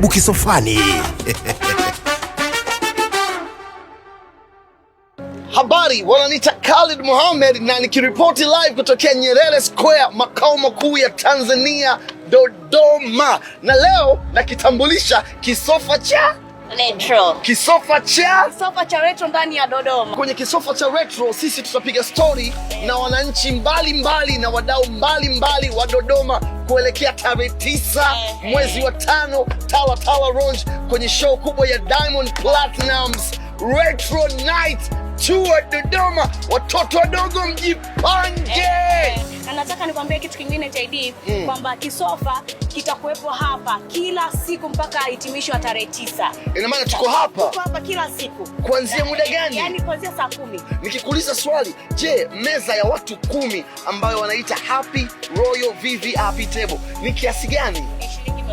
Karibu Kisofani. Habari, wananiita Khalid Mohamed na nikiripoti live kutokea Nyerere Square, makao makuu ya Tanzania, Dodoma. Na leo nakitambulisha kisofa cha Retro. Kisofa cha Retro ndani ya Dodoma. Kwenye kisofa cha Retro sisi tutapiga story na wananchi mbalimbali na wadau mbalimbali wa Dodoma kuelekea tarehe 9 mwezi wa 5 Tawa Lounge kwenye show kubwa ya Diamond Platnumz Retro Night Tour Dodoma. Watoto wadogo mjipange. Na nataka nikwambie kitu kingine JD, kwamba kisofa kitakuwepo hapa kila siku mpaka hitimisho tarehe 9. Ina maana tuko hapa kila siku. Kuanzia muda gani? Yaani kuanzia saa 10. Nikikuuliza swali, je, meza ya watu 10 ambayo wanaita Happy Royal VIP Table ni kiasi gani? Shilingi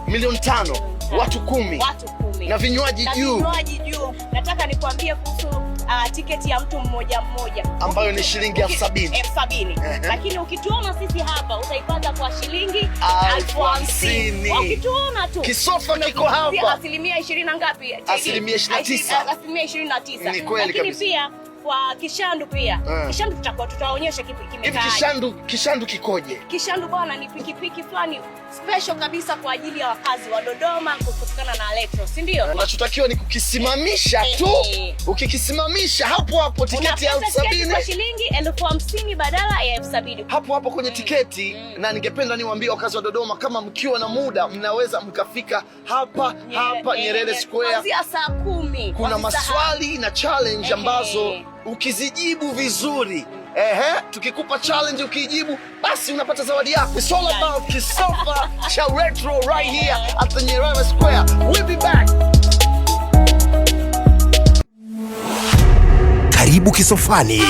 milioni 5. Watu 10. Na vinywaji juu. Nataka nikwambie kuhusu tiketi ya mtu mmoja ambayo ni shilingi 70,000. Lakini ukituona sisi hapa utaipata kwa shilingi 50,000. Ukituona tu. Kisofa kiko hapa. Asilimia 20 na ngapi? Asilimia 29. Asilimia 29. Ni kweli kabisa. Lakini pia kwa kishandu pia. Kishandu tutaonyesha kimekaa. Kishandu kikoje? Kishandu bwana ni pikipiki fulani special kabisa kwa ajili ya wakazi wa Dodoma kutokana na Retro, si ndio? Unachotakiwa ni kukisimamisha tu. Ukikisimamisha hapo tiketi ya 70,000 kwa shilingi 50,000 badala ya 70,000. Hapo kwenye tiketi. Na ningependa niwaambie wakazi wa Dodoma, kama mkiwa na muda mnaweza mkafika hapa Nyerere Square kuanzia saa 10. Kuna maswali na challenge ambazo ukizijibu vizuri, tukikupa challenge ukijibu, basi unapata zawadi yako. It's all about kisofa cha Retro right here at the Nyerere Square. We'll be back. Karibu Kisofani.